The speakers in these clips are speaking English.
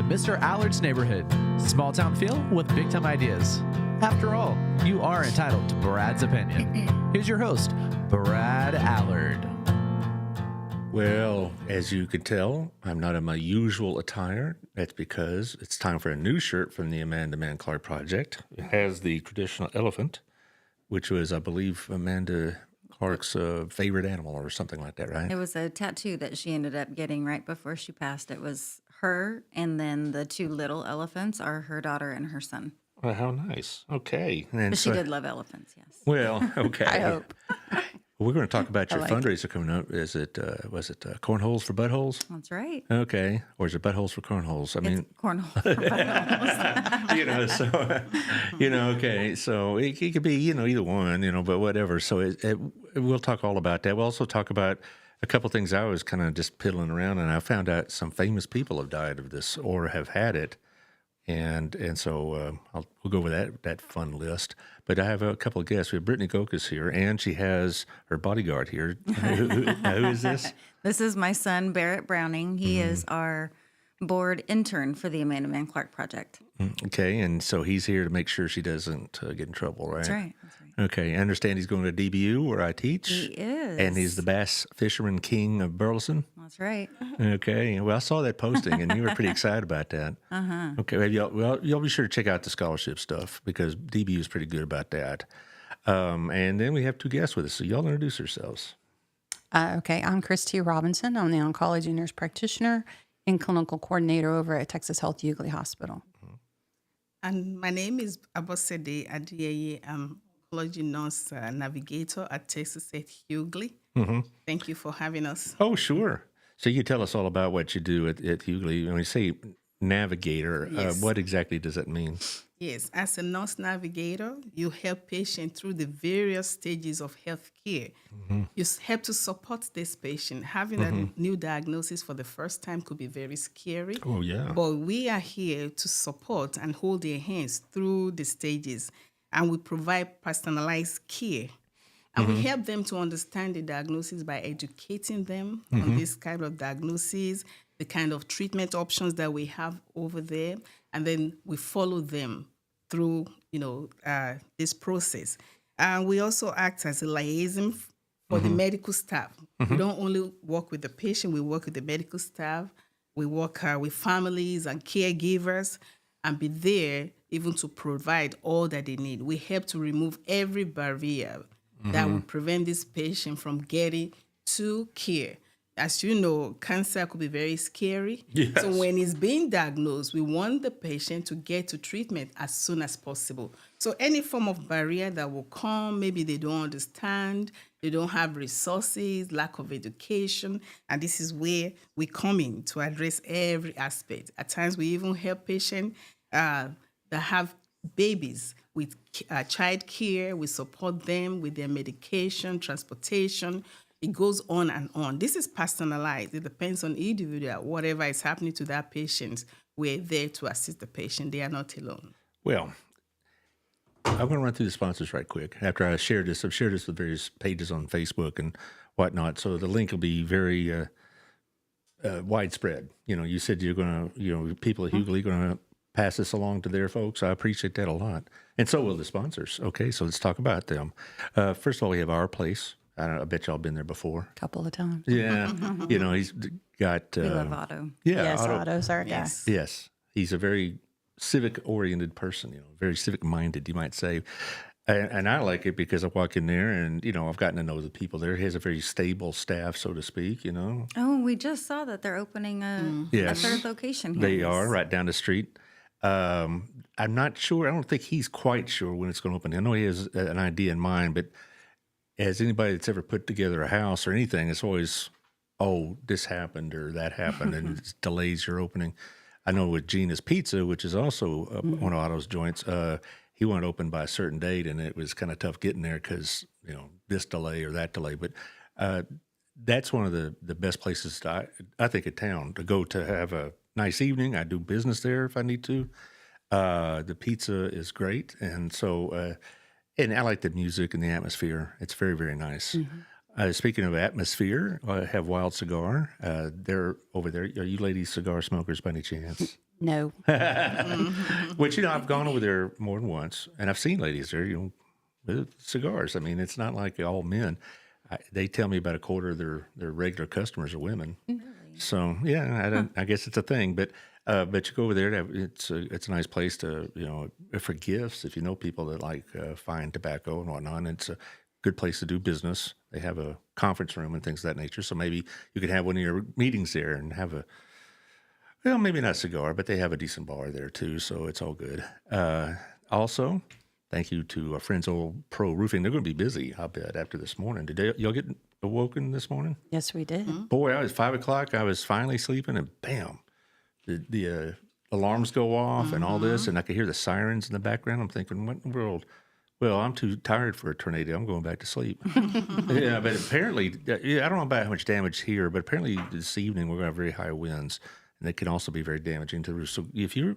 Mr. Allard's Neighborhood. Small town feel with big time ideas. After all, you are entitled to Brad's opinion. Here's your host, Brad Allard. Well, as you can tell, I'm not in my usual attire. That's because it's time for a new shirt from the Amanda Mann Clark Project. It has the traditional elephant, which was, I believe, Amanda Clark's favorite animal or something like that, right? It was a tattoo that she ended up getting right before she passed. It was her, and then the two little elephants are her daughter and her son. Well, how nice. Okay. And But she did love elephants, yes. Well, okay. I hope. We're going to talk about your like fundraiser coming up. Was it cornholes for buttholes? That's right. Okay. Or is it buttholes for cornholes? I mean, It's cornhole for buttholes. Okay. So it could be, either one, but whatever. So we'll talk all about that. We'll also talk about a couple things I was kind of just piddling around, and I found out some famous people have died of this or have had it. And so we'll go over that fun list. But I have a couple of guests. We have Brittany Gokas here, and she has her bodyguard here. Who is this? This is my son, Barrett Browning. He is our board intern for the Amanda Mann Clark Project. Okay, and so he's here to make sure she doesn't get in trouble, right? That's right. Okay, I understand he's going to DBU where I teach. He is. And he's the bass fisherman king of Burleson. That's right. Okay, well, I saw that posting, and you were pretty excited about that. Okay, well, y'all be sure to check out the scholarship stuff because DBU is pretty good about that. And then we have two guests with us, so y'all introduce yourselves. Okay, I'm Christy Robinson. I'm the oncology nurse practitioner and clinical coordinator over at Texas Health Hughley Hospital. And my name is Abosede Adiyeye. I'm oncology nurse navigator at Texas Health Hughley. Thank you for having us. Oh, sure. So you can tell us all about what you do at Hughley. When you say navigator, Yes. what exactly does that mean? Yes, as a nurse navigator, you help patients through the various stages of health care. You help to support this patient. Having a new diagnosis for the first time could be very scary. Oh, yeah. But we are here to support and hold their hands through the stages, and we provide personalized care. And we help them to understand the diagnosis by educating them on this kind of diagnosis, the kind of treatment options that we have over there, and then we follow them through, this process. And we also act as a liaison for the medical staff. We don't only work with the patient, we work with the medical staff. We work with families and caregivers and be there even to provide all that they need. We help to remove every barrier that will prevent this patient from getting to care. As you know, cancer could be very scary. Yes. So when it's being diagnosed, we want the patient to get to treatment as soon as possible. So any form of barrier that will come, maybe they don't understand, they don't have resources, lack of education, and this is where we come in to address every aspect. At times, we even help patients that have babies with child care. We support them with their medication, transportation. It goes on and on. This is personalized. It depends on individual. Whatever is happening to that patient, we're there to assist the patient. They are not alone. Well, I'm going to run through the sponsors right quick. After I've shared this with various pages on Facebook and whatnot. So the link will be very widespread. You said you're going to, people at Hughley are going to pass this along to their folks. I appreciate that a lot. And so will the sponsors. Okay, so let's talk about them. First of all, we have Our Place. I bet y'all been there before. A couple of times. Yeah. He's got... We love Otto. Yeah. Yes, Otto. Otto's our guy. Yes. Yes. He's a very civic-oriented person, very civic-minded, you might say. And I like it because I walk in there and, I've gotten to know the people there. He has a very stable staff, so to speak, Oh, we just saw that they're opening a Yes. third location here. They are right down the street. I'm not sure. I don't think he's quite sure when it's going to open. I know he has an idea in mind, but as anybody that's ever put together a house or anything, it's always, oh, this happened or that happened, and it delays your opening. I know with Gina's Pizza, which is also one of Otto's joints, he wanted to open by a certain date, and it was kind of tough getting there because, this delay or that delay. But that's one of the best places, I think, in town to go to have a nice evening. I do business there if I need to. The pizza is great, and so... and I like the music and the atmosphere. It's very, very nice. Speaking of atmosphere, I have Wild Cigar. They're over there. Are you ladies cigar smokers by any chance? No. Which, you know, I've gone over there more than once, and I've seen ladies there, you know, with cigars. I mean, it's not like all men. They tell me about a quarter of their regular customers are women. So yeah, I guess it's a thing, but you go over there. It's a nice place to, you know, for gifts. If you know people that like fine tobacco and whatnot, it's a good place to do business. They have a conference room and things of that nature. So maybe you could have one of your meetings there and have well, maybe not a cigar, but they have a decent bar there too. So it's all good. Also, thank you to our friends Old Pro Roofing. They're going to be busy, I bet, after this morning. Did y'all get awoken this morning? Yes, we did. Boy, I was 5 o'clock. I was finally sleeping, and bam, the alarms go off and all this, and I could hear the sirens in the background. I'm thinking, what in the world? Well, I'm too tired for a tornado. I'm going back to sleep. Yeah, but apparently, I don't know about how much damage here, but apparently this evening we're going to have very high winds, and they can also be very damaging to the roof. So if you're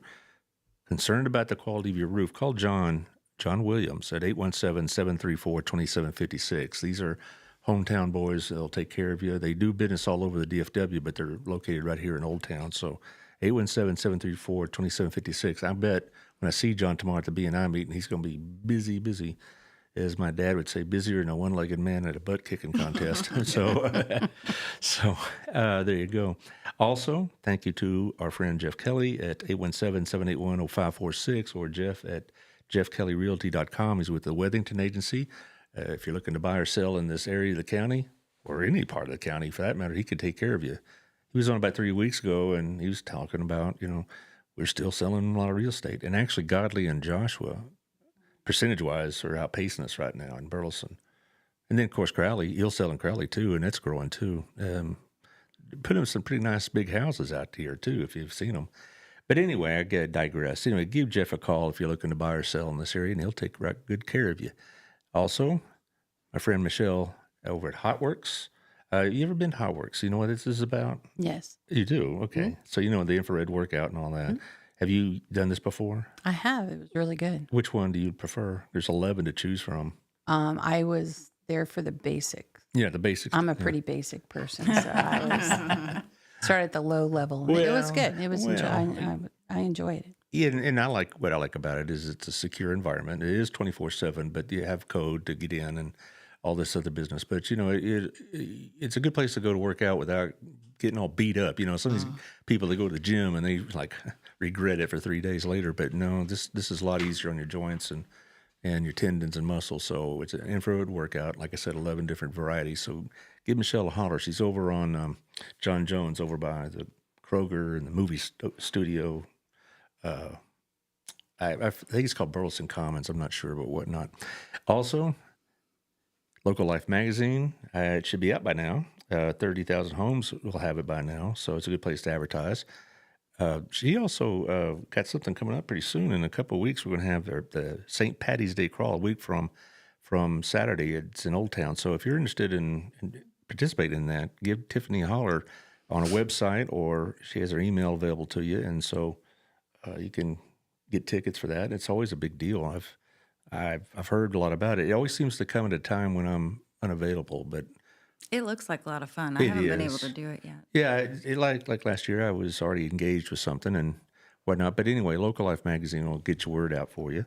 concerned about the quality of your roof, call John Williams at 817-734-2756. These are hometown boys. They'll take care of you. They do business all over the DFW, but they're located right here in Old Town. So 817-734-2756. I bet when I see John tomorrow at the B&I meeting, he's going to be busy, as my dad would say, busier than a one-legged man at a butt-kicking contest. So there you go. Also, thank you to our friend Jeff Kelly at 817-781-0546 or Jeff at jeffkellyrealty.com. He's with the Wethington Agency. If you're looking to buy or sell in this area of the county, or any part of the county for that matter, he could take care of you. He was on about 3 weeks ago, and he was talking about, you know, we're still selling a lot of real estate. And actually, Godley and Joshua, percentage-wise, are outpacing us right now in Burleson. And then, of course, Crowley, he'll sell in Crowley, too, and it's growing, too. Put in some pretty nice big houses out here, too, if you've seen them. But anyway, I digress. Anyway, give Jeff a call if you're looking to buy or sell in this area, and he'll take good care of you. Also, my friend Michelle over at Hotworks. You ever been to Hotworks? You know what this is about? Yes. You do? Okay. Mm-hmm. So you know the infrared workout and all that. Mm-hmm. Have you done this before? I have. It was really good. Which one do you prefer? There's 11 to choose from. I was there for the basics. Yeah, the basics. I'm a pretty basic person, so I was started at the low level. It was good. It was I enjoyed it. Yeah, and what I like about it is it's a secure environment. It is 24/7, but you have code to get in and all this other business. But you know, it's a good place to go to work out without getting all beat up. You know, some of these people that go to the gym and they like regret it for 3 days later. But no, this is a lot easier on your joints and your tendons and muscles. So it's an infrared workout. Like I said, 11 different varieties. So give Michelle a holler. She's over on John Jones over by the Kroger and the movie studio. I think it's called Burleson Commons. I'm not sure, but whatnot. Also, Local Life Magazine. It should be out by now. 30,000 homes will have it by now, so it's a good place to advertise. She also got something coming up pretty soon. In a couple of weeks, we're going to have the St. Patty's Day Crawl a week from Saturday. It's in Old Town. So if you're interested in participating in that, give Tiffany a holler on a website, or she has her email available to you, and so you can get tickets for that. It's always a big deal. I've heard a lot about it. It always seems to come at a time when I'm unavailable, but it looks like a lot of fun. I haven't been able to do it yet. Yeah, like last year, I was already engaged with something and whatnot. But anyway, Local Life Magazine will get your word out for you.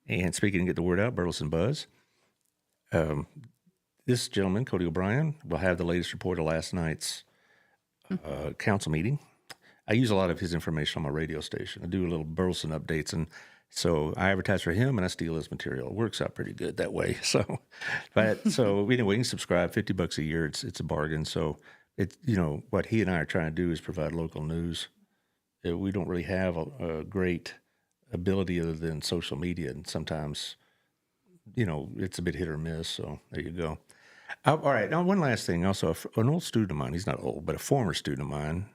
And speaking of get the word out, Burleson Buzz. This gentleman, Cody O'Brien, will have the latest report of last night's council meeting. I use a lot of his information on my radio station. I do a little Burleson updates, and so I advertise for him and I steal his material. It works out pretty good that way. So anyway, you can subscribe $50 a year. It's a bargain. So it's, you know, what he and I are trying to do is provide local news. We don't really have a great ability other than social media, and sometimes, you know, it's a bit hit or miss. So there you go. All right. Now, one last thing. Also, an old student of mine, he's not old, but a former student of mine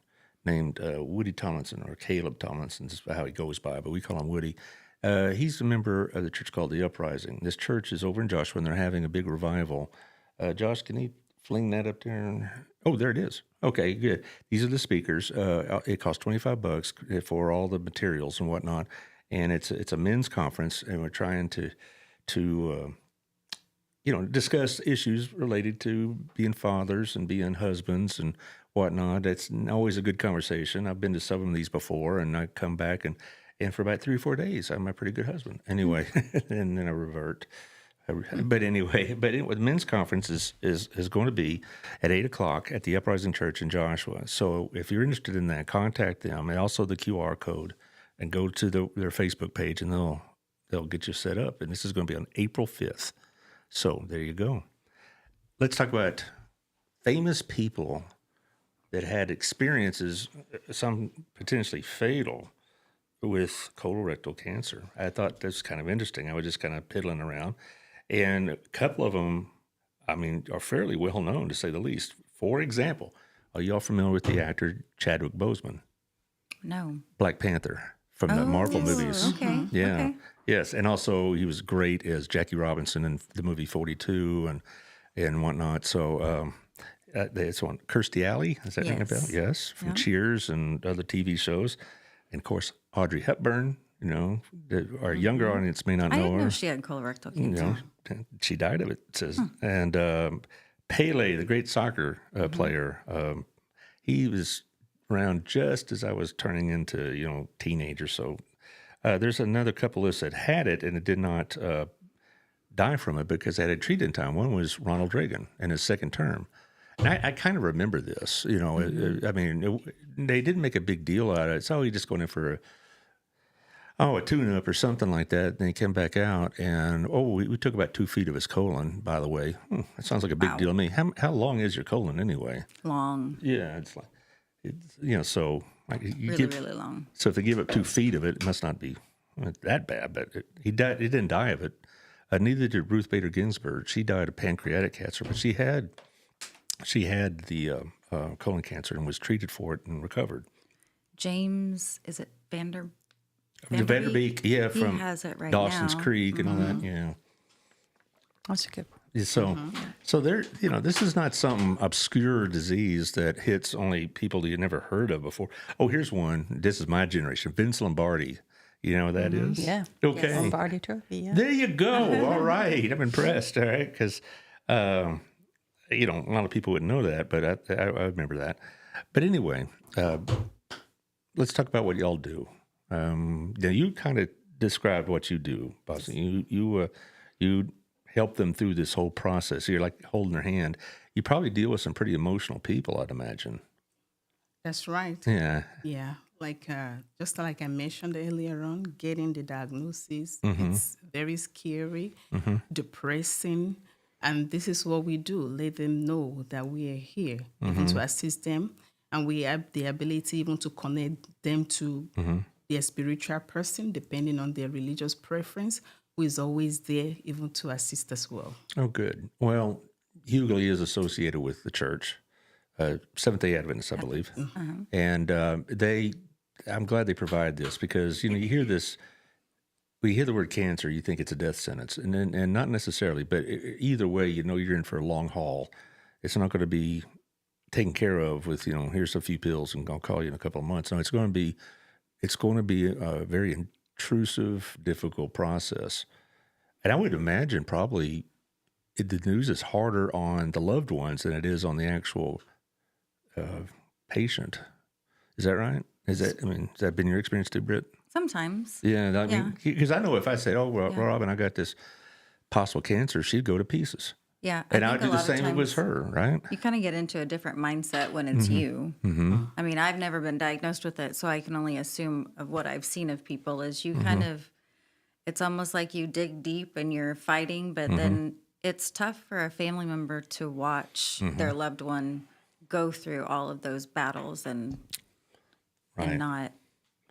named Woody Tomlinson, or Caleb Tomlinson is how he goes by, but we call him Woody. He's a member of the church called The Uprising. This church is over in Joshua, and they're having a big revival. Josh, can you fling that up there? Oh, there it is. Okay, good. These are the speakers. It costs $25 for all the materials and whatnot, and it's a men's conference, and we're trying to discuss issues related to being fathers and being husbands and whatnot. It's always a good conversation. I've been to some of these before, and I come back and for about 3 or 4 days, I'm a pretty good husband. Anyway, and then I revert. But anyway, the men's conference is going to be at 8:00 at the Uprising Church in Joshua. So if you're interested in that, contact them, and also the QR code, and go to their Facebook page, and they'll get you set up. And this is going to be on April 5th. So there you go. Let's talk about famous people that had experiences, some potentially fatal, with colorectal cancer. I thought that was kind of interesting. I was just kind of piddling around. And a couple of them, I mean, are fairly well known, to say the least. For example, are y'all familiar with the actor Chadwick Boseman? No. Black Panther from the Marvel movies. Okay. Yeah. Okay. Yes. And also he was great as Jackie Robinson in the movie 42 and whatnot. So it's on Kirstie Alley. Is that ring a bell? Yes. From Cheers and other TV shows. And of course, Audrey Hepburn, our younger audience may not I know didn't her. know she had colorectal cancer. She died of it, it says. And Pele, the great soccer player, he was around just as I was turning into, teenager. So there's another couple of us that had it, and it did not die from it because they had it treated in time. One was Ronald Reagan in his second term. And I kind of remember this, I mean, they didn't make a big deal out of it. So he just going in for a tune-up or something like that. Then he came back out, and we took about 2 feet of his colon, by the way. That sounds like a big deal to me. How long is your colon anyway? Long. Yeah, it's like, so like Really long. So if they give up 2 feet of it, it must not be that bad. But he died. He didn't die of it. Neither did Ruth Bader Ginsburg. She died of pancreatic cancer, but she had the colon cancer and was treated for it and recovered. James, is it Vanderbeek? Yeah, from he has it right Dawson's now. Creek and all that. Yeah. That's a good one. So there, this is not some obscure disease that hits only people that you never heard of before. Oh, here's one. This is my generation. Vince Lombardi. You know what that is? Yeah. Okay. Yes. Lombardi Trophy, yeah. There you go. All right. I'm impressed. All right. Because, a lot of people wouldn't know that, but I remember that. But anyway, let's talk about what y'all do. Now you kind of described what you do, Bossy. You help them through this whole process. You're like holding their hand. You probably deal with some pretty emotional people, I'd imagine. That's right. Yeah. Yeah. Like just like I mentioned earlier on, getting the diagnosis, it's very scary, depressing. And this is what we do. Let them know that we are here even to assist them. And we have the ability even to connect them to their spiritual person, depending on their religious preference, who is always there even to assist as well. Oh, good. Well, Hughley is associated with the church, Seventh-day Adventists, I believe. And I'm glad they provide this because, you hear this, when you hear the word cancer, you think it's a death sentence. And not necessarily, but either way, you're in for a long haul. It's not going to be taken care of with, here's a few pills and I'll call you in a couple of months. No, it's going to be a very intrusive, difficult process. And I would imagine probably the news is harder on the loved ones than it is on the actual patient. Is that right? Has that been your experience too, Britt? Sometimes. Yeah. I mean, because I know if I said, Robin, I got this possible cancer, she'd go to pieces. Yeah. And I think would do a the lot of same if it was times her, right? You kind of get into a different mindset when it's you. I mean, I've never been diagnosed with it, so I can only assume of what I've seen of people is you kind of, it's almost like you dig deep and you're fighting, but then it's tough for a family member to watch their loved one go through all of those battles and not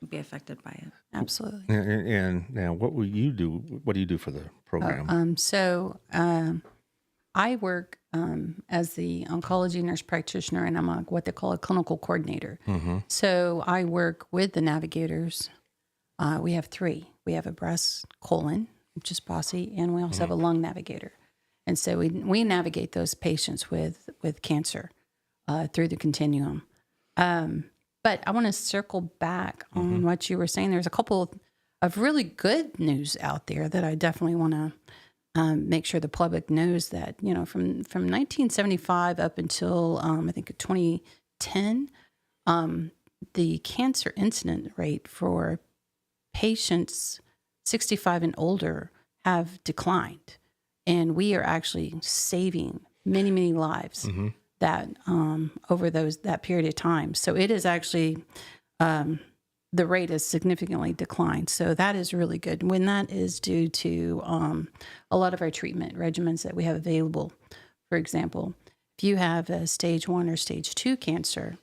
be affected by it. Absolutely. And now, what will you do? What do you do for the program? I work as the oncology nurse practitioner, and I'm what they call a clinical coordinator. So I work with the navigators. We have 3. We have a breast, colon, which is Bossy, and we also have a lung navigator. And so we navigate those patients with cancer through the continuum. But I want to circle back on what you were saying. There's a couple of really good news out there that I definitely want to make sure the public knows that, from 1975 up until I think 10, the cancer incident rate for patients 65 and older have declined. And we are actually saving many, many lives that over that period of time. So it is actually, the rate has significantly declined. So that is really good. When that is due to a lot of our treatment regimens that we have available. For example, if you have a stage 1 or stage 2 cancer,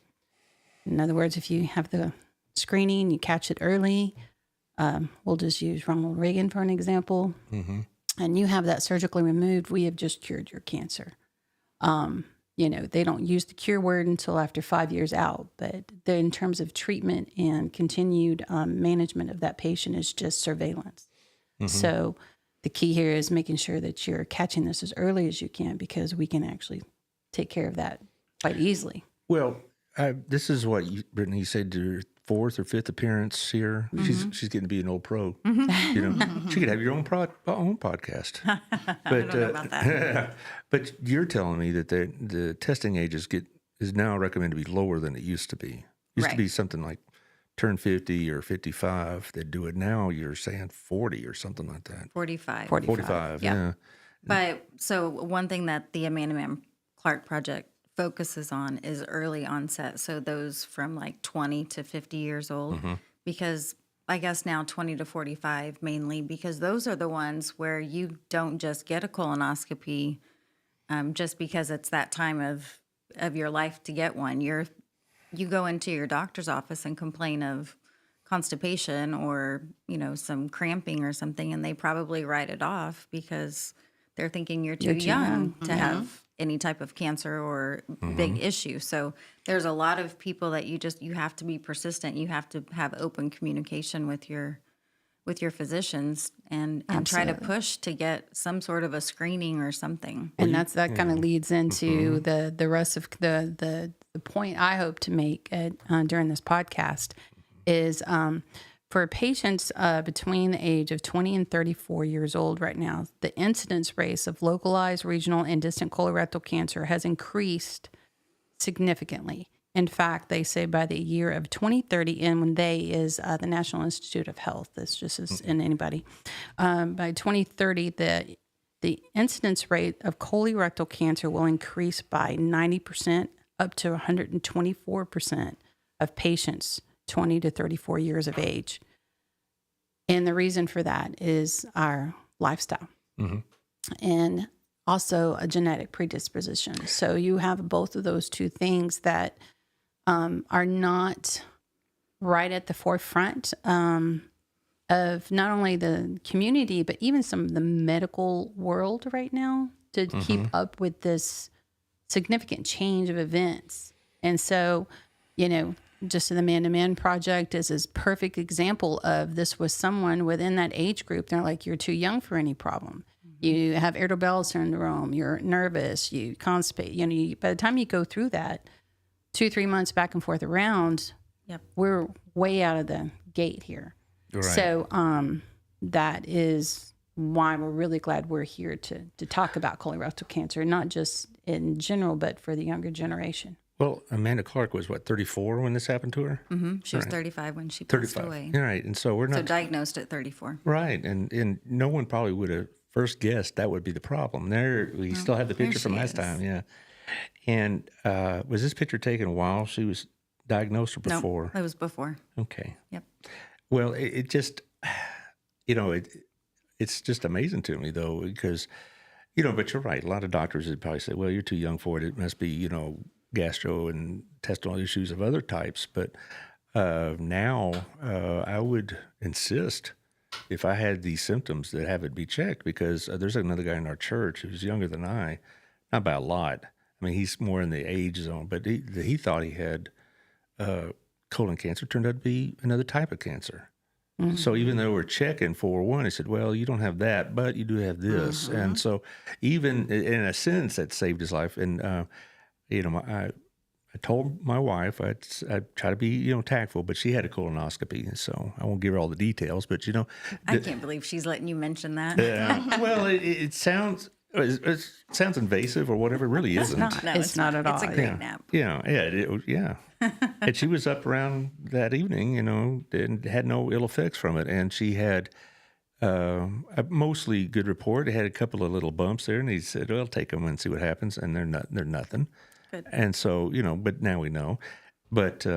in other words, if you have the screening, you catch it early, we'll just use Ronald Reagan for an example, and you have that surgically removed, we have just cured your cancer. They don't use the cure word until after 5 years out, but in terms of treatment and continued management of that patient is just surveillance. So the key here is making sure that you're catching this as early as you can, because we can actually take care of that quite easily. Well, this is what Brittany said to your 4th or 5th appearance here. She's getting to be an old pro. She could have your own podcast. But, I don't know about that. But you're telling me that the testing age is now recommended to be lower than it used to be. Used to be something like turn 50 or 55 that do it. Now you're saying 40 or something like that. 45. 45, yeah. But so one thing that the Amanda Mann Clark Project focuses on is early onset. So those from like 20 to 50 years old, because I guess now 20 to 45 mainly, because those are the ones where you don't just get a colonoscopy just because it's that time of your life to get one. You go into your doctor's office and complain of constipation or, some cramping or something, and they probably write it off because they're thinking you're too young to have any type of cancer or big issue. So there's a lot of people that you have to be persistent. You have to have open communication with your physicians and try to push to get some sort of a screening or something. And that kind of leads into the rest of the point I hope to make during this podcast is for patients between the age of 20 and 34 years old right now, the incidence rate of localized, regional, and distant colorectal cancer has increased significantly. In fact, they say by the year of 2030, and when they is the National Institute of Health, this just is in anybody, by 2030, the incidence rate of colorectal cancer will increase by 90% up to 124% of patients 20 to 34 years of age. And the reason for that is our lifestyle and also a genetic predisposition. So you have both of those two things that are not right at the forefront of not only the community, but even some of the medical world right now to keep up with this significant change of events. And so, just the Man to Man Project is a perfect example of this. Was someone within that age group, they're like, you're too young for any problem. You have irritable bowel syndrome, you're nervous, you constipate. By the time you go through that 2-3 months back and forth around, we're way out of the gate here. Right. So that is why we're really glad we're here to talk about colorectal cancer, not just in general, but for the younger generation. Well, Amanda Clark was, 34 when this happened to her? She was 35 when she passed away. Right, and so we're not... So diagnosed at 34. Right, and no one probably would have first guessed that would be the problem. We still have the picture from last time, yeah. And was this picture taken while she was diagnosed or before? No, it was before. Okay. Yep. Well, it just, it's just amazing to me, though, because, but you're right. A lot of doctors would probably say, well, you're too young for it. It must be, gastro and intestinal issues of other types. But now I would insist, if I had these symptoms, that have it be checked, because there's another guy in our church who's younger than I, not by a lot. I mean, he's more in the age zone, but he thought he had colon cancer. Turned out to be another type of cancer. So even though we're checking for one, he said, well, you don't have that, but you do have this. And so even in a sense, that saved his life. And, I told my wife, I'd try to be, tactful, but she had a colonoscopy. So I won't give her all the details, but, I can't believe she's letting you mention that. Yeah. Well, it sounds, It sounds invasive or whatever. It really isn't. No, It's not at all. It's a great nap. Yeah. And she was up around that evening, and had no ill effects from it. And she had a mostly good report. It had a couple of little bumps there, and he said, "Well, take them and see what happens." And they're nothing. Good. And so, but now we know. But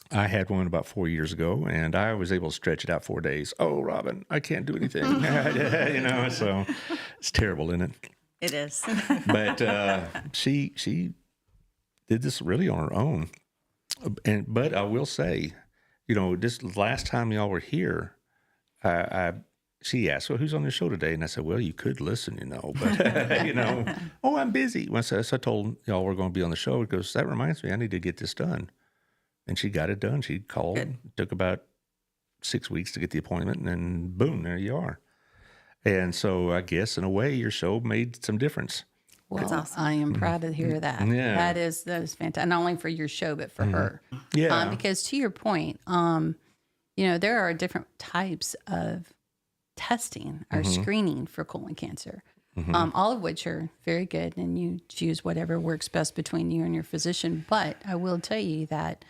I had one about 4 years ago, and I was able to stretch it out 4 days. Oh, Robin, I can't do anything. So it's terrible, isn't it? It is. But she did this really on her own. But I will say, this last time y'all were here, she asked, "Well, who's on the show today?" And I said, "Well, you could listen, but oh, I'm busy." So I told y'all we're going to be on the show. It goes, "That reminds me, I need to get this done." And she got it done. She called. Good. It took about 6 weeks to get the appointment, and then boom, there you are. And so I guess in a way, your show made some difference. Well, That's awesome. I am proud to hear that. Yeah. That is fantastic. Not only for your show, but for her. Yeah. Because to your point, there are different types of testing or screening for colon cancer, all of which are very good, and you choose whatever works best between you and your physician. But I will tell you that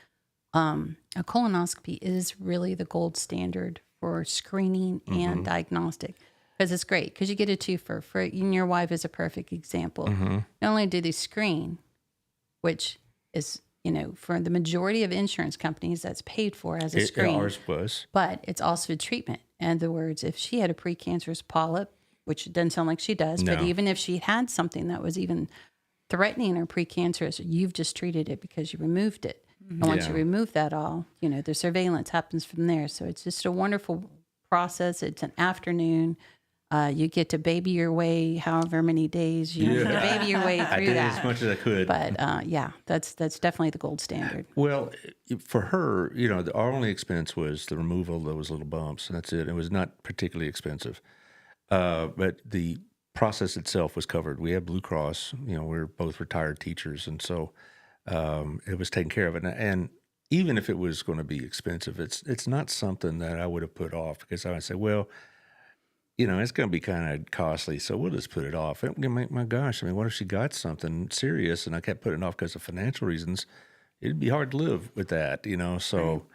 a colonoscopy is really the gold standard for screening and diagnostic. Because it's great, because you get a twofer. And your wife is a perfect example. Not only do they screen, which is, for the majority of insurance companies, that's paid for as a screen. Ours was. But it's also a treatment. In other words, if she had a precancerous polyp, which it doesn't sound like she does, but No. even if she had something that was even threatening or precancerous, you've just treated it because you removed it. And once you Yeah. remove that all, the surveillance happens from there. So it's just a wonderful process. It's an afternoon. You get to baby your way however many days you get to baby your way I through did that. as much as I could. But that's definitely the gold standard. Well, for her, our only expense was the removal of those little bumps, and that's it. It was not particularly expensive. But the process itself was covered. We had Blue Cross. We're both retired teachers, and so it was taken care of. And even if it was going to be expensive, it's not something that I would have put off, because I would say, well, it's going to be kind of costly, so we'll just put it off. My gosh, what if she got something serious and I kept putting it off because of financial reasons? It'd be hard to live with that, So,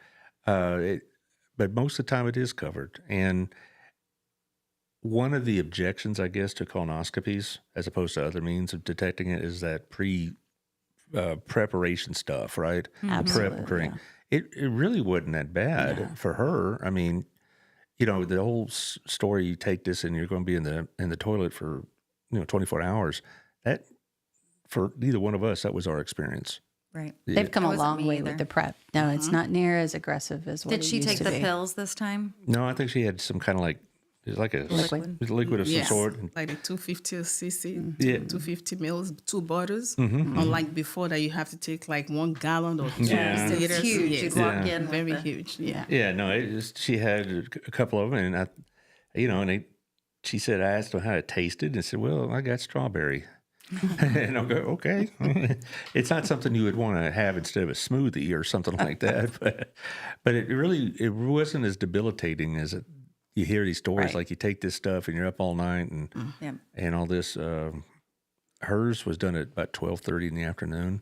but most of the time it is covered. And one of the objections, I guess, to colonoscopies, as opposed to other means of detecting it, is that preparation stuff, right? Absolutely, The prep drink. It really wasn't that bad for her. The whole story, you take this and you're going to be in the toilet for 24 hours. That, for neither one of us, that was our experience. Right. They've come That a wasn't long me way either. with the prep. No, it's not near as aggressive as what Did it she used take to the be. pills this time? No, I think she had some kind of it's like a Liquid. liquid of some sort. Like the 250 cc, Yeah. 250 mils, 2 bottles. Mm-hmm. Unlike before that you have to take like 1 gallon or 2 Yeah. It's liters. huge. Yes. You'd walk Yeah. in Very with huge. Yeah. Yeah, no, she had a couple of them, and she said, I asked her how it tasted, and said, well, I got strawberry. And I'll go, okay. It's not something you would want to have instead of a smoothie or something like that, but it wasn't as debilitating as it. You hear these stories, Right. like you take this stuff and you're up all night Yeah. and all this. Hers was done at about 12:30 in the afternoon.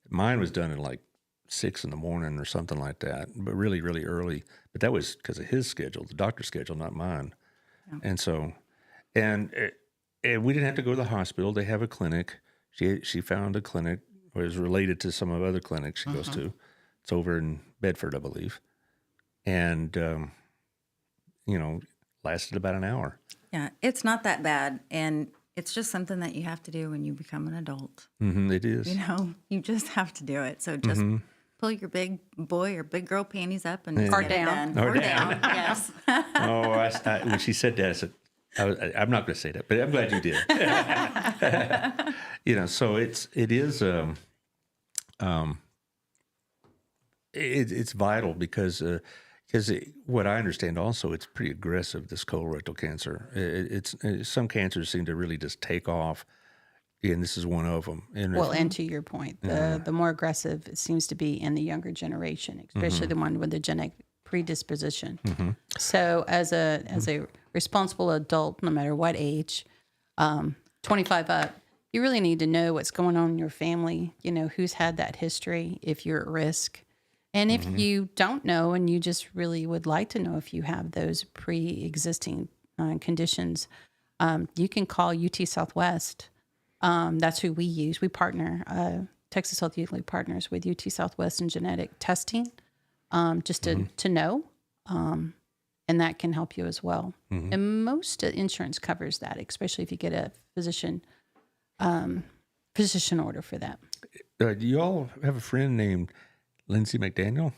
Mine was done at like 6 in the morning or something like that, but really, really early. But that was because of his schedule, the doctor's schedule, not mine. Yeah. And so, and we didn't have to go to the hospital. They have a clinic. She found a clinic. It was related to some of the other clinics she goes to. It's over in Bedford, I believe. And, lasted about an hour. Yeah. It's not that bad. And it's just something that you have to do when you become an adult. It is. You just have to do it. So just pull your big boy or big girl panties up and Or get it down. done. Or Or down. Yes. When she said that, I said, I'm not going to say that, but I'm glad you did. So it's vital because what I understand also, it's pretty aggressive, this colorectal cancer. It's some cancers seem to really just take off, and this is one of them. And And to your point, the more aggressive it seems to be in the younger generation, especially the one with the genetic predisposition. So as a responsible adult, no matter what age, 25 up, you really need to know what's going on in your family, who's had that history, if you're at risk. And if you don't know and you just really would like to know if you have those pre-existing conditions, you can call UT Southwest. That's who we use. We partner, Texas Health Youth League partners with UT Southwest in genetic testing, just to know. And that can help you as well. And most insurance covers that, especially if you get a physician order for that. Do you all have a friend named Lindsay McDaniel?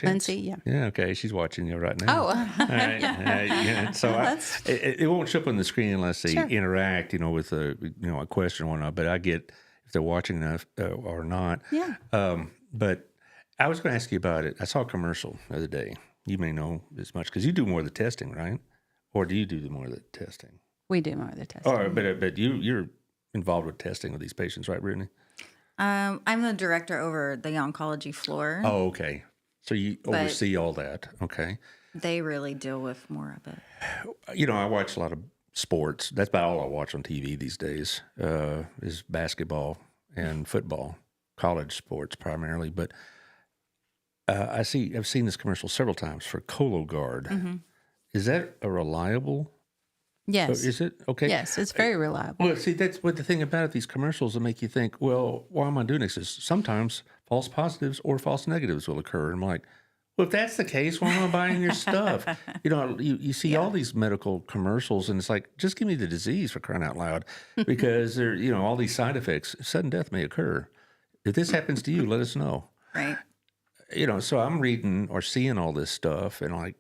Lindsay, yeah. Yeah, okay. She's watching you right now. Oh, all right. Yeah. So it won't show up on the screen unless they interact, with a question or whatnot. But I get if they're watching enough or not. Yeah. But I was going to ask you about it. I saw a commercial the other day. You may know as much because you do more of the testing, right? Or do you do more of the testing? We do more of the testing. Oh, but you're involved with testing with these patients, right, Brittany? I'm the director over the oncology floor. Oh, okay. So you oversee all that. Okay. They really deal with more of it. I watch a lot of sports. That's about all I watch on TV these days is basketball and football, college sports primarily. But I've seen this commercial several times for Cologuard. Is that a reliable? Yes. Is it? Okay. Yes, it's very reliable. Well, see, that's what the thing about it, these commercials that make you think, well, why am I doing this? Is sometimes false positives or false negatives will occur. And I'm like, well, if that's the case, why am I buying your stuff? You see all these medical commercials and it's like, just give me the disease for crying out loud because there, all these side effects, sudden death may occur. If this happens to you, let us know. Right. So I'm reading or seeing all this stuff and like,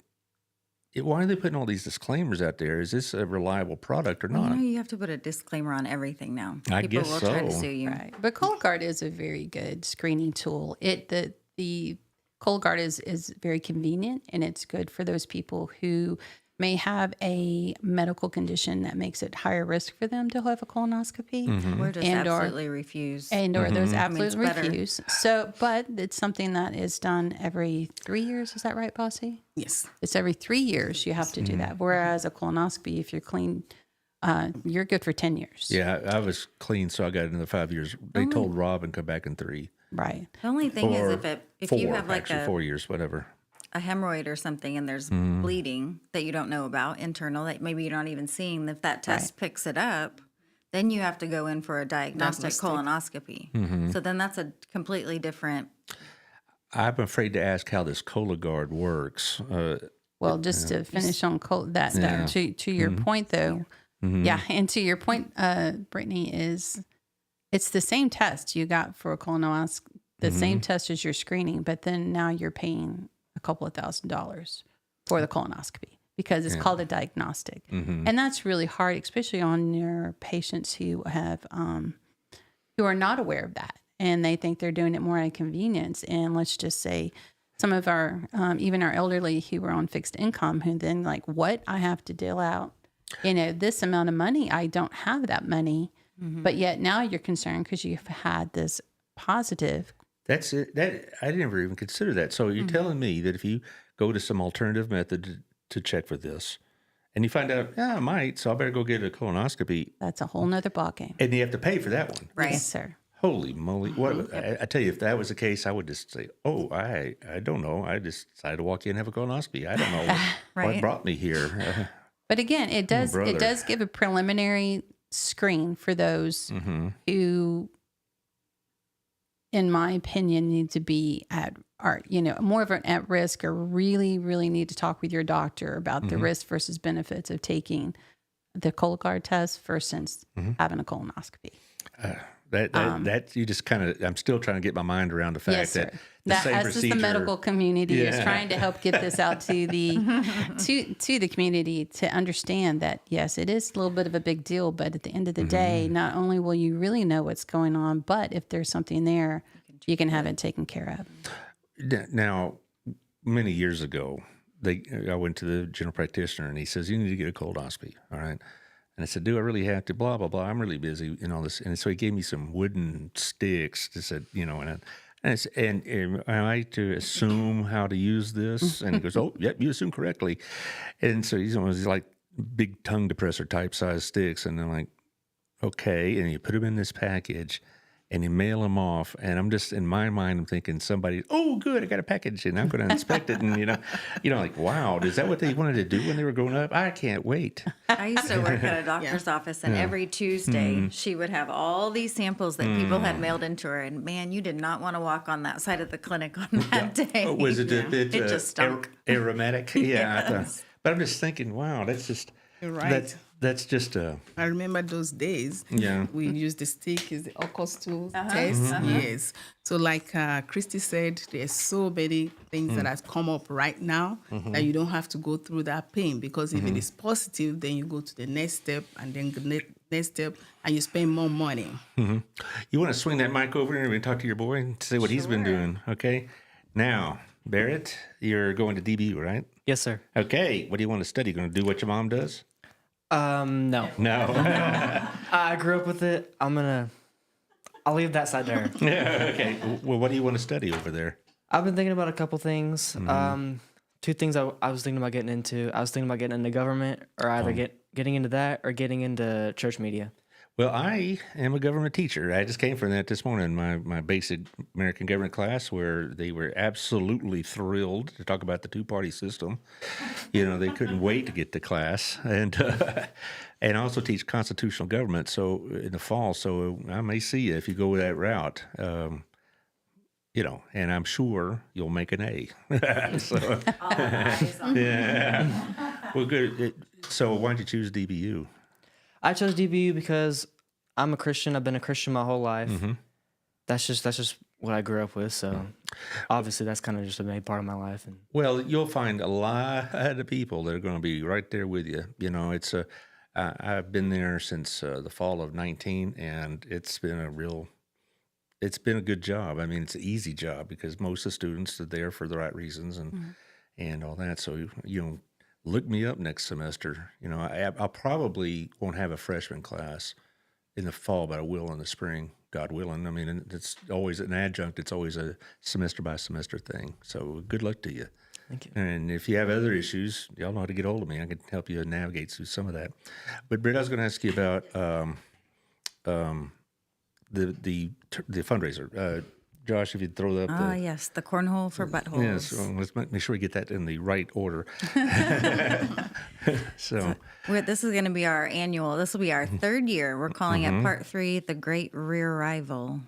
why are they putting all these disclaimers out there? Is this a reliable product or not? You have to put a disclaimer on everything now. I People guess will so. try to sue you. Right. But Cologuard is a very good screening tool. The Cologuard is very convenient and it's good for those people who may have a medical condition that makes it higher risk for them to have a colonoscopy. Or just absolutely refuse. Or those absolute it's better. refuse. So, but it's something that is done every 3 years. Is that right, Bossy? Yes. It's every 3 years you have to do that. Whereas a colonoscopy, if you're clean, you're good for 10 years. Yeah, I was clean, so I got another 5 years. They told Rob and come back in 3. Right. The only thing is if 4, you have like actually, 4 years, whatever. a hemorrhoid or something and there's bleeding that you don't know about, internal, that maybe you're not even seeing, if that test picks it up, then you have to go in for a diagnostic colonoscopy. So then that's a completely different. I'm afraid to ask how this Cologuard works. Well, just to finish on that to your point, though, and to your point, Brittany, it's the same test you got for a colonoscopy, the same test as your screening, but then now you're paying a couple of $1,000s for the colonoscopy because it's called a diagnostic, and that's really hard, especially on your patients who have who are not aware of that and they think they're doing it more out of convenience. And let's just say some of our even our elderly who are on fixed income who then like, what, I have to deal out this amount of money, I don't have that money, but yet now you're concerned because you've had this positive. That's it. That I never even consider that. So you're telling me that if you go to some alternative method to check for this, and you find out, I might, so I better go get a colonoscopy. That's a whole nother ballgame. And you have to pay for that one. Right. Yes, sir. Holy moly. What I tell you, if that was the case, I would just say, I don't know. I just decided to walk in and have a colonoscopy. I don't know what brought me here. But again, it does give a preliminary screen for those who, in my opinion, need to be more of an at risk, or really, really need to talk with your doctor about the risk versus benefits of taking the Cologuard test versus having a colonoscopy. That you just kind of, I'm still trying to get my mind around the fact that the same as procedure, the medical community is trying to help get this out to the to the community to understand that yes, it is a little bit of a big deal, but at the end of the day, not only will you really know what's going on, but if there's something there, you can have it taken care of. Now, many years ago, I went to the general practitioner and he says, you need to get a colonoscopy. All right. And I said, do I really have to? Blah, blah, blah. I'm really busy and all this. And so he gave me some wooden sticks. He said, and am I to assume how to use this? And he goes, oh, yep, you assume correctly. And so he's like big tongue depressor type size sticks. And I'm like, okay, and you put them in this package, and you mail them off, and I'm just in my mind, I'm thinking somebody, oh, good, I got a package, and I'm going to inspect it, and like, wow, is that what they wanted to do when they were growing up? I can't wait. I used to work at a doctor's office, and every Tuesday she would have all these samples that people had mailed into her. And man, you did not want to walk on that side of the clinic on that day. Was it a bit It just stunk. aromatic? Yeah, I Yes. thought, but I'm just thinking, wow, that's just You're right. That's just I remember those days. Yeah. We used the stick as the Occurs tool test. Yes. So like Christy said, there's so many things that have come up right now that you don't have to go through that pain, because if it is positive, then you go to the next step, and then the next step, and you spend more money. You want to swing that mic over and talk to your boy and see what he's been doing, okay? Now, Barrett, you're going to DBU, right? Yes, sir. Okay. What do you want to study? Going to do what your mom does? No. No. I grew up with it. I'll leave that side there. Yeah. Okay. Well, what do you want to study over there? I've been thinking about a couple things. Two things I was thinking about getting into. I was thinking about getting into government, or either getting into that or getting into church media. Well, I am a government teacher. I just came from that this morning, my basic American government class, where they were absolutely thrilled to talk about the two-party system. They couldn't wait to get to class, and also teach constitutional government. So in the fall, so I may see you if you go that route. And I'm sure you'll make an A. So, yeah. Well, good. So why did you choose DBU? I chose DBU because I'm a Christian. I've been a Christian my whole life. That's just what I grew up with. So obviously that's kind of just a main part of my life. And Well, you'll find a lot of people that are going to be right there with you. I've been there since the fall of 19, and it's been a good job. I mean, it's an easy job because most of the students are there for the right reasons and all that. So, look me up next semester. I'll probably won't have a freshman class in the fall, but I will in the spring, God willing. I mean, it's always an adjunct. It's always a semester by semester thing. So good luck to you. thank you. And if you have other issues, y'all know how to get hold of me. I can help you navigate through some of that. But Britt, I was going to ask you about the fundraiser. Josh, if you'd throw up. Yes, the cornhole for buttholes. Yes, well, let's make sure we get that in the right order. So This is going to be our annual. This will be our third year. We're calling it Part 3, The Great Rear Rival.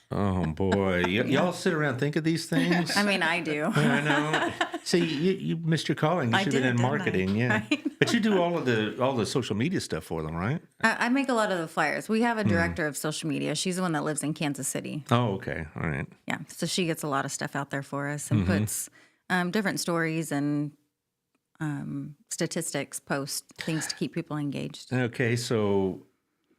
oh boy, y'all sit around and think of these things. I mean, I do. I know. See, you missed your calling. You I should have been in did, didn't I? marketing, yeah. But you do all the social media stuff for them, right? I make a lot of the flyers. We have a director of social media. She's the one that lives in Kansas City. Oh, okay, all right. Yeah, so she gets a lot of stuff out there for us and puts different stories and statistics, post things to keep people engaged. Okay, so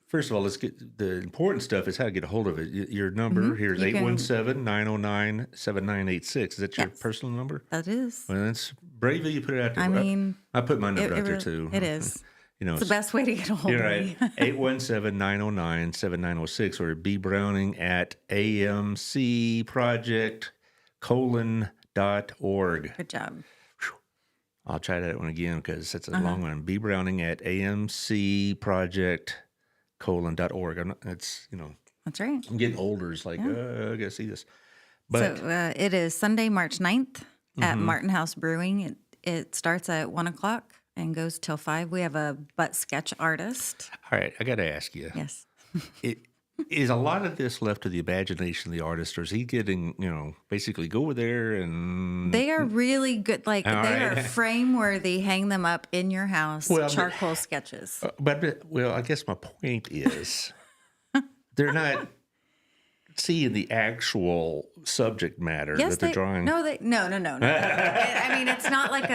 first of all, let's get the important stuff is how to get a hold of it. Your number here is You can- 817-909-7986. Is that your Yes. personal number? That is. Well, that's brave of you put it out there. I mean, I put my number it out there really- too. it is. You know, It's the best way to get a hold you're of right. me. 817-909-7906 or B Browning at amcproject:.org. Good job. I'll try that one again because it's a long one. B Browning at amcproject:.org. It's, That's right. I'm getting older. It's like, I got to see this. But So it is Sunday, March 9th at Martin House Brewing. It starts at 1 o'clock and goes till 5. We have a butt sketch artist. all right, I got to ask you. Yes. Is a lot of this left to the imagination of the artist, or is he getting, basically go over there and They are really good. Like, All they right. are frame worthy. Hang them up in your house. Well, Charcoal sketches. But I guess my point is they're not seeing the actual subject matter that they're drawing. No. I mean, it's not like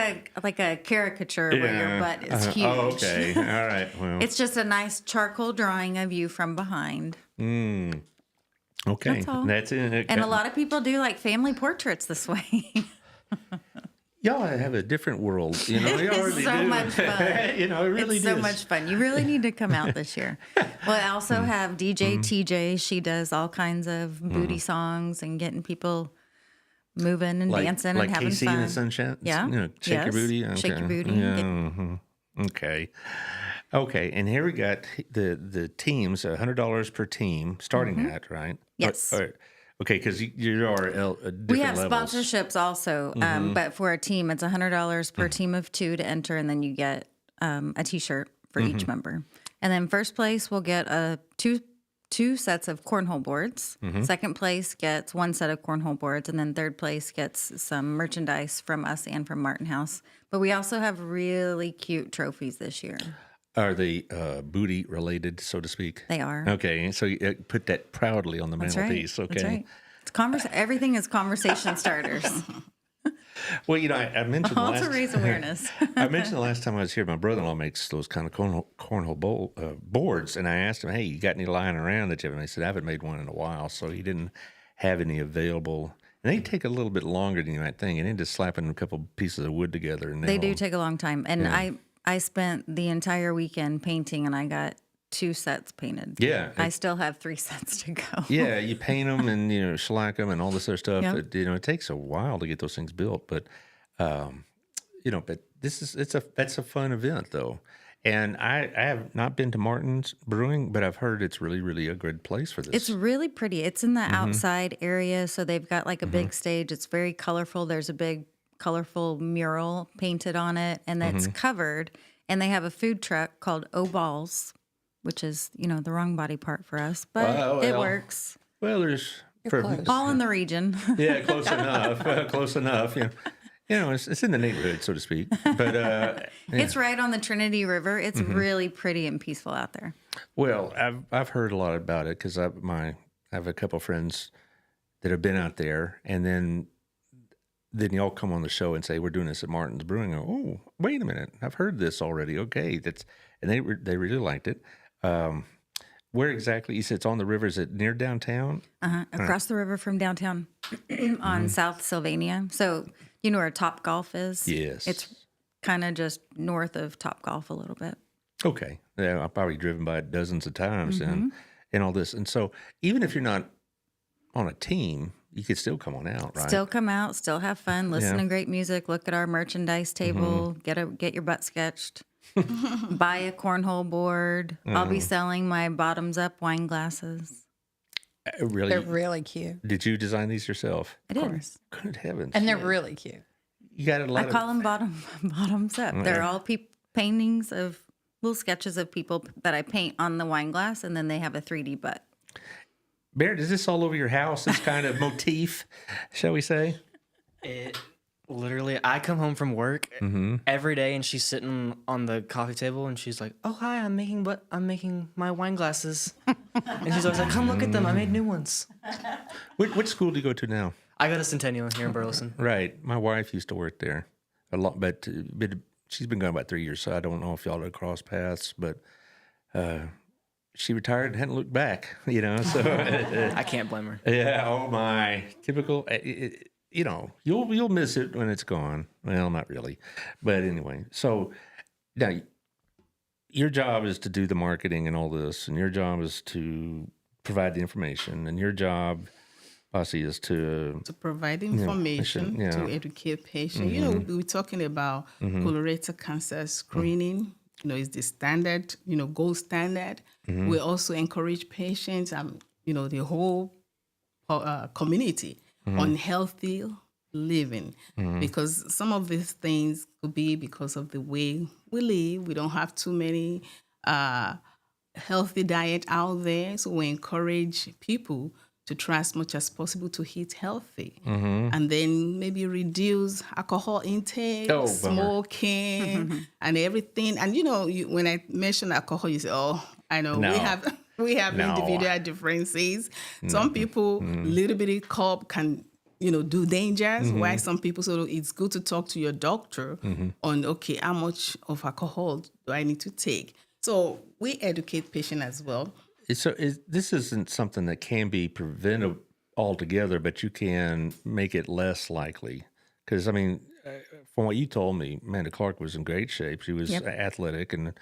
a caricature where your butt is huge. Oh, okay. All right. Well, It's just a nice charcoal drawing of you from behind. okay. That's all. That's it. And a lot of people do like family portraits this way. Y'all have a different world. Y'all It's really so do. much fun. It really It's so is. much fun. You really need to come out this year. Well, I also have DJ TJ. She does all kinds of booty songs and getting people moving and dancing like and having KC fun. and the Sunshine. Yeah. Shake your Yes. booty. Shake your Okay. booty. Yeah. Get- mhm. Okay. Okay, and here we got the teams, $100 per team, starting at, right? Yes. Okay, because you are different We have levels. sponsorships also, but for a team, it's $100 per team of 2 to enter, and then you get a T-shirt for each member. And then first place will get two sets of cornhole boards. Second place gets 1 set of cornhole boards, and then third place gets some merchandise from us and from Martin House. But we also have really cute trophies this year. Are they booty related, so to speak? They are. Okay, so you put that proudly on the That's mantelpiece. right. Okay. That's right. It's everything is conversation starters. Well, I mentioned All to raise awareness. I mentioned the last time I was here, my brother-in-law makes those kind of cornhole boards, and I asked him, "Hey, you got any lying around that you haven't?" He said, "I haven't made one in a while," so he didn't have any available. And they take a little bit longer than you might think, and then just slapping a couple pieces of wood together. And They do take a long time, and I spent the entire weekend painting, and I got 2 sets painted. Yeah. I still have 3 sets to go. Yeah, you paint them and shellac them and all this other stuff. Yep. But, it takes a while to get those things built. But but that's a fun event though. And I have not been to Martin's Brewing, but I've heard it's really, really a good place for this. It's really pretty. It's in the outside area, so they've got like a big stage. It's very colorful. There's a big colorful mural painted on it, and it's covered. And they have a food truck called O Balls, which is the wrong body part for us, but it works. Well, there's All in the region. yeah, close enough, close enough. It's in the neighborhood, so to speak. But It's right on the Trinity River. It's really pretty and peaceful out there. well, I've heard a lot about it because I have a couple of friends that have been out there, and then y'all come on the show and say we're doing this at Martin's Brewing. Oh, wait a minute, I've heard this already. Okay, and they really liked it. Where exactly? You said it's on the river. Is it near downtown? Across the river from downtown on South Sylvania. So you know where Top Golf is? Yes. It's kind of just north of Top Golf a little bit. Okay. Yeah, I've probably driven by it dozens of times and all this. And so even if you're not on a team, you could still come on out, right? Still come out, still have fun, listen to great music, look at our merchandise table, get your butt sketched, buy a cornhole board. I'll be selling my bottoms up wine glasses. Really? They're really cute. Did you design these yourself? I did. Good heavens. And they're really cute. You got a lot I call them bottoms up. They're all paintings of little sketches of people that I paint on the wine glass, and then they have a 3D butt. Barrett, is this all over your house, this kind of motif, shall we say? It literally, I come home from work every day, and she's sitting on the coffee table, and she's like, "Oh, hi, I'm making my wine glasses," and she's always like, "Come look at them, I made new ones." What school do you go to now? I go to Centennial here in Burleson. Right. My wife used to work there a lot, but she's been gone about 3 years, so I don't know if y'all have crossed paths, but she retired and hadn't looked back, so. I can't blame her. Yeah, oh my. Typical. You'll miss it when it's gone. Well, not really. But anyway, so now your job is to do the marketing and all this, and your job is to provide the information, and your job, Bossy, is to provide information, yeah. to educate patients. We're talking about colorectal cancer screening. Is the standard, gold standard. We also encourage patients, the whole community on healthy living, because some of these things could be because of the way we live. We don't have too many healthy diet out there, so we encourage people to try as much as possible to eat healthy, and then maybe reduce alcohol intake, smoking, and everything. And when I mention alcohol, you say, "Oh, I know we have individual differences." Some people, little bitty cup can do dangerous. Why some people, so it's good to talk to your doctor on how much of alcohol do I need to take. So we educate patients as well. So this isn't something that can be prevented altogether, but you can make it less likely. Because, from what you told me, Amanda Clark was in great shape. She was athletic and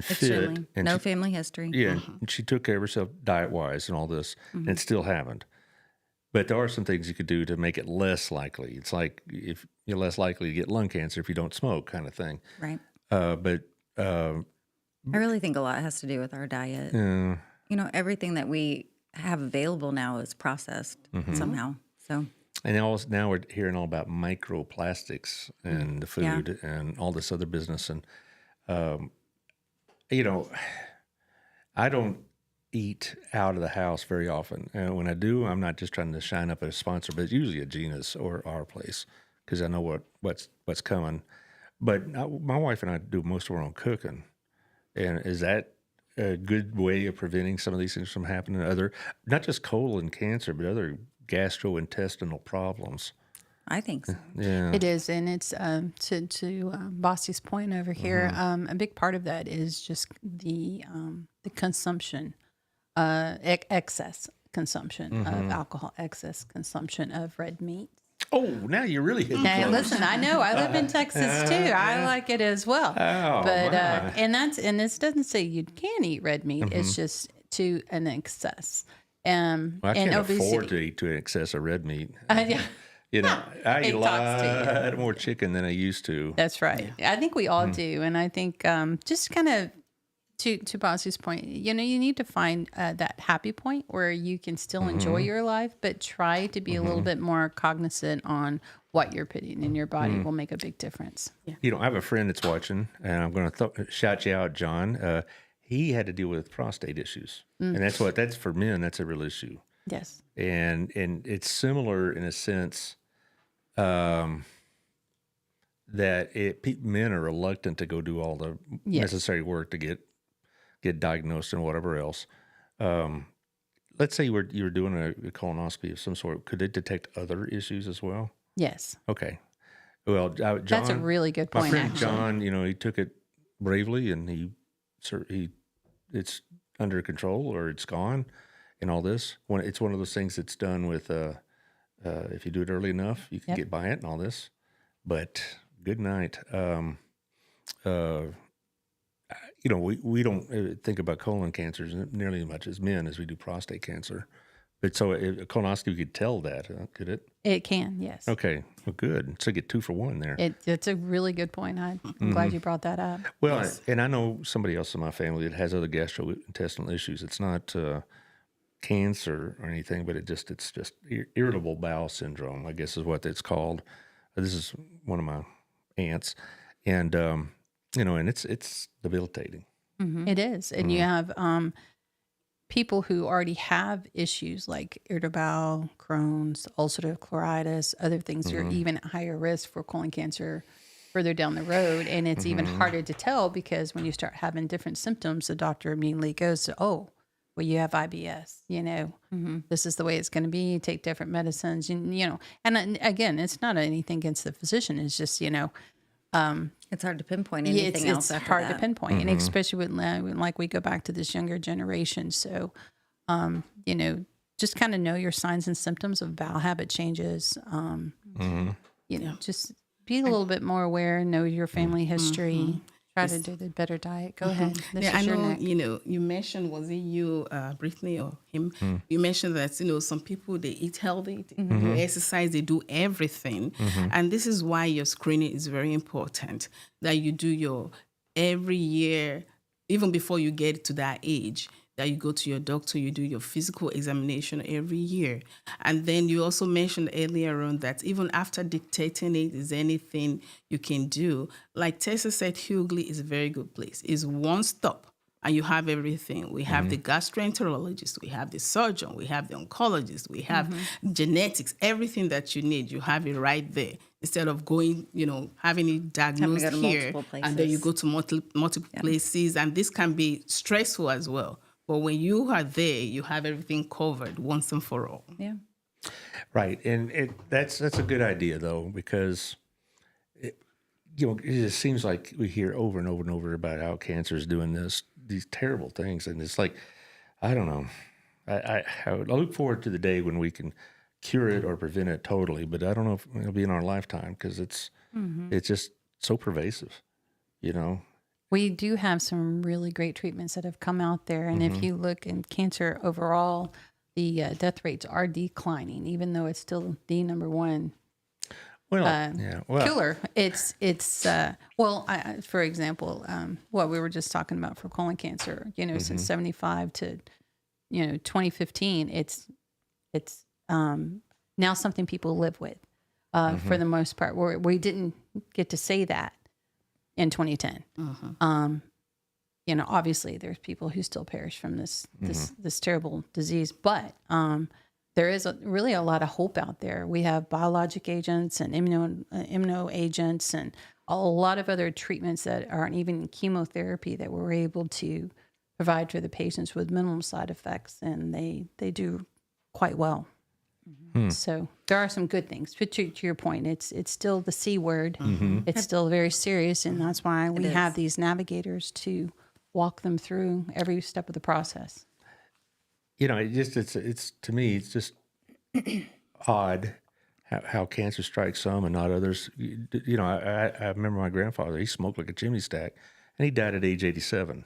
fit. Extremely. And family history. Yeah, and she took care of herself diet-wise and all this, and still haven't. But there are some things you could do to make it less likely. It's like if you're less likely to get lung cancer if you don't smoke kind of thing. Right. But I really think a lot has to do with our diet. Yeah. You know, everything that we have available now is processed somehow. So, And now we're hearing all about microplastics and the food and all this other business. And, you know, I don't eat out of the house very often. And when I do, I'm not just trying to shine up a sponsor, but it's usually at Gina's or our place because I know what's coming. But my wife and I do most of our own cooking. And is that a good way of preventing some of these things from happening? Other, not just colon cancer, but other gastrointestinal problems. I think so. Yeah. It is, and it's to Bossy's point over here. A big part of that is just the consumption, excess consumption of alcohol, excess consumption of red meat. Oh, now you're really hitting Hey, close. listen, I know I live in Texas too. I like it as well. Oh, But my. and this doesn't say you can eat red meat. It's just to an excess. Well, I And can't obesity. afford to eat to an excess of red meat. Yeah. You know, I eat It a talks to you. lot more chicken than I used to. That's right. I think we all do, and I think just kind of to Bossy's point, you know, you need to find that happy point where you can still enjoy your life, but try to be a little bit more cognizant on what you're putting in your body will make a big difference. You know, I have a friend that's watching, and I'm going to shout you out, John. He had to deal with prostate issues, and that's for men. That's a real issue, Yes. and it's similar in a sense. That men are reluctant to go do all the necessary work to get diagnosed and whatever else. Let's say you were doing a colonoscopy of some sort. Could it detect other issues as well? Yes. Okay. Well, John, That's a really good point, my friend actually. John, you know, he took it bravely, and it's under control or it's gone, and all this. It's one of those things that's done with. If you do it early enough, you can get by it and all this. But good night. You know, we don't think about colon cancers nearly as much as men as we do prostate cancer. But so a colonoscopy could tell that, could it? It can, yes. Okay, well, good. So get 2 for 1 there. It's a really good point. I'm glad you brought that up. Well, and I know somebody else in my family that has other gastrointestinal issues. It's not cancer or anything, but it's just irritable bowel syndrome, I guess is what it's called. This is one of my aunts, and you know, and it's debilitating. It is. And you have people who already have issues like irritable bowel, Crohn's, ulcerative colitis, other things. You're even at higher risk for colon cancer further down the road. And it's even harder to tell because when you start having different symptoms, the doctor immediately goes to, oh, well, you have IBS, you know, this is the way it's going to be. Take different medicines, you know, and again, it's not anything against the physician. It's just, you know, It's hard to pinpoint anything else it's after hard that. to pinpoint. And especially when like we go back to this younger generation. So, you know, just kind of know your signs and symptoms of bowel habit changes. You know, just be a little bit more aware, know your family history. Try to do the better diet. Go ahead. This Yeah, I is your know, neck. you know, you mentioned, was it you, Brittany, or him? You mentioned that, you know, some people, they eat healthy, they do exercise, they do everything. And this is why your screening is very important, that you do your every year, even before you get to that age, that you go to your doctor, you do your physical examination every year. And then you also mentioned earlier on that even after dictating it, is there anything you can do? Like Tessa said, Hughley is a very good place. It's one stop and you have everything. We have the gastroenterologist, we have the surgeon, we have the oncologist, we have genetics, everything that you need, you have it right there. Instead of going, you know, having it diagnosed go to here, multiple and then you places. go to multiple places, and this can be stressful as well. But when you are there, you have everything covered once and for all. Yeah. Right, and that's a good idea though, because you know, it just seems like we hear over and over and over about how cancer is doing these terrible things, and it's like, I don't know. I look forward to the day when we can cure it or prevent it totally, but I don't know if it'll be in our lifetime because it's just so pervasive, you know. We do have some really great treatments that have come out there. And if you look in cancer overall, the death rates are declining, even though it's still the number one Well, yeah. Well, killer. It's for example, what we were just talking about for colon cancer, since 75 to 2015, it's now something people live with for the most part. We didn't get to say that in 2010. Obviously there's people who still perish from this terrible disease, but there is really a lot of hope out there. We have biologic agents and immuno agents and a lot of other treatments that aren't even chemotherapy that we're able to provide for the patients with minimum side effects, and they do quite well. So there are some good things. But to your point, it's still the C word. It's still very serious, and that's why we have these navigators to walk them through every step of the process. It's to me, it's just odd how cancer strikes some and not others. I remember my grandfather, he smoked like a chimney stack, and he died at age 87.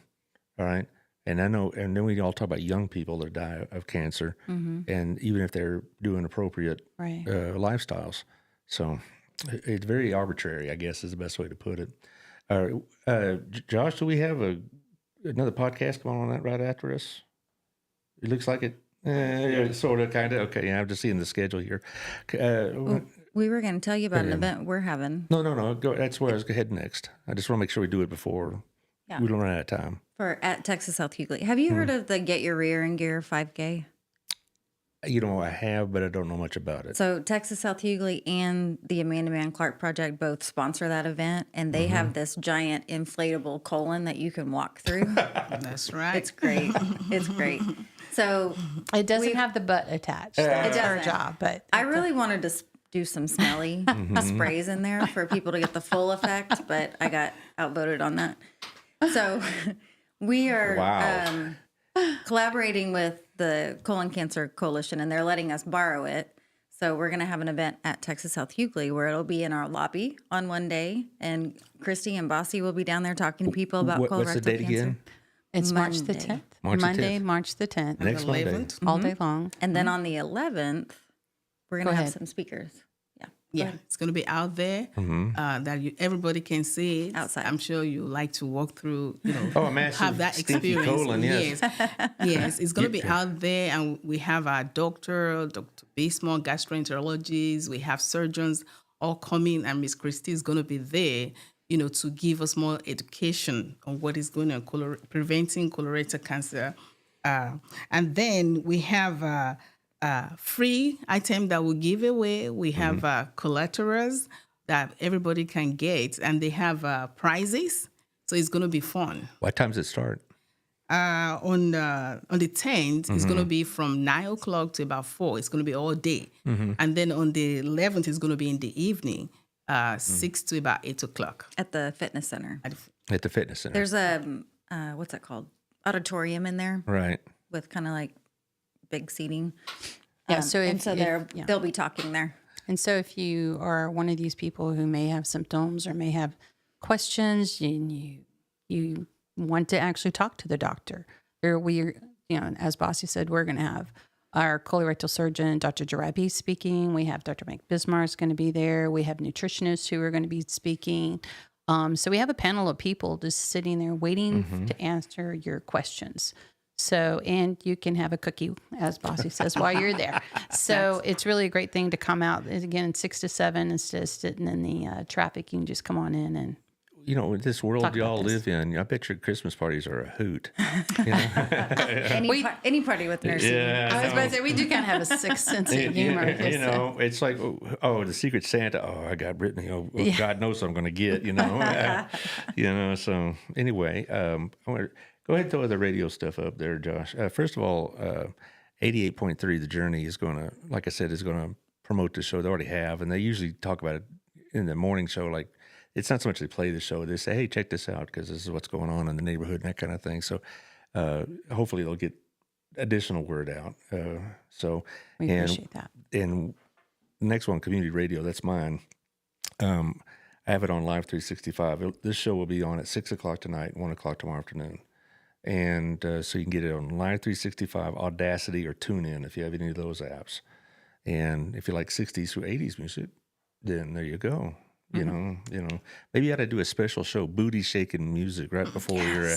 All right. And I know, and then we all talk about young people that die of cancer, and even if they're doing appropriate lifestyles. So it's very arbitrary, I guess, is the best way to put it. Josh, do we have another podcast going on that right after us? It looks like it, sort of, kind of. Okay, yeah, I'm just seeing the schedule here. We were going to tell you about an event we're having. No. Go, that's where I was heading next. I just want to make sure we do it before we don't run out of time. At Texas South Hughley. Have you heard of the Get Your Rear in Gear 5K? I have, but I don't know much about it. So Texas South Hughley and the Amanda Mann Clark Project both sponsor that event, and they have this giant inflatable colon that you can walk through. That's right. It's great. It's great. So it doesn't have the butt attached. That's our job. But I really wanted to do some smelly sprays in there for people to get the full effect, but I got outvoted on that. So we are collaborating with the Colon Cancer Coalition, and they're letting us borrow it. So we're going to have an event at Texas South Hughley where it'll be in our lobby on one day, and Christy and Bossy will be down there talking to people about colorectal what's the date cancer. Again? It's March the 10th. Monday, March the 10th. Next Monday. All day long. And then on the 11th, we're going to have some speakers. Yeah, it's going to be out there that everybody can see it. Outside. I'm sure you like to walk through, a massive have that stinky experience. colon, yes. Yes, it's going to be out there, and we have our Dr. Bismarck, gastroenterologists, we have surgeons all coming, and Miss Christie is going to be there, to give us more education on what is going on, preventing colorectal cancer. And then we have free item that we'll give away. We have collaterals that everybody can get, and they have prizes. So it's going to be fun. What time does it start? On the 10th, it's going to be from 9 o'clock to about 4. It's going to be all day. And then on the 11th, it's going to be in the evening, 6 to about 8 o'clock. At the fitness center. At the fitness center. There's a, what's that called? Auditorium in there. Right. With kind of like big seating. Yeah, they'll be talking there. And so if you are one of these people who may have symptoms or may have questions and you want to actually talk to the doctor, as Bossy said, we're going to have our colorectal surgeon, Dr. Jarabi, speaking. We have Dr. Mike Bismarck going to be there. We have nutritionists who are going to be speaking. So we have a panel of people just sitting there waiting to answer your questions. So, and you can have a cookie, as Bossy says, while you're there. So it's really a great thing to come out. Again, 6 to 7, instead of sitting in the traffic, you can just come on in and this world y'all live in, I bet your Christmas parties are a hoot. Any party with nursing. Yeah, I was about to say, we do kind of have a sixth sense of humor. It's like, the Secret Santa. Oh, I got Brittany. God knows what I'm going to get, So anyway, I want to go ahead and throw the radio stuff up there, Josh. First of all, 88.3, The Journey is going to, like I said, is going to promote the show. They already have, and they usually talk about it in the morning show. Like, it's not so much they play the show; they say, "Hey, check this out," because this is what's going on in the neighborhood and that kind of thing. So, hopefully, they'll get additional word out. We appreciate that. And the next one, community radio. That's mine. I have it on Live 365. This show will be on at 6 o'clock tonight, 1 o'clock tomorrow afternoon. And so you can get it on Live 365, Audacity, or TuneIn if you have any of those apps. And if you like 60s or 80s music, then there you go. You know, maybe you ought to do a special show, booty shaking music right before you're.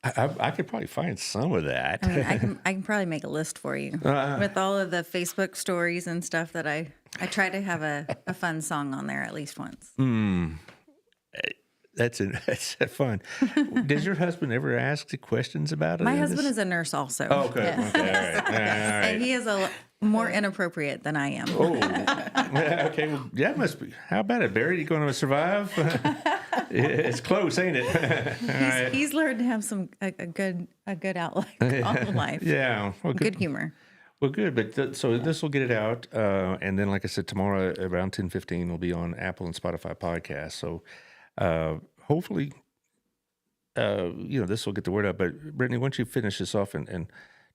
I could probably find some of that. I mean, I can probably make a list for you with all of the Facebook stories and stuff that I try to have a fun song on there at least once. That's fun. Does your husband ever ask you questions about it? My husband is a nurse also. Oh, okay. Okay. All right. All right. And he is more inappropriate than I am. Oh, okay. Well, that must be. How about it, Barry? You going to survive? It's close, ain't it? All right. He's learned to have a good outlook on life. Yeah. Well, Good humor. Well, good. But so this will get it out, and then, like I said, tomorrow around 10:15 will be on Apple and Spotify podcasts. So hopefully, this will get the word out. But Brittany, once you finish this off and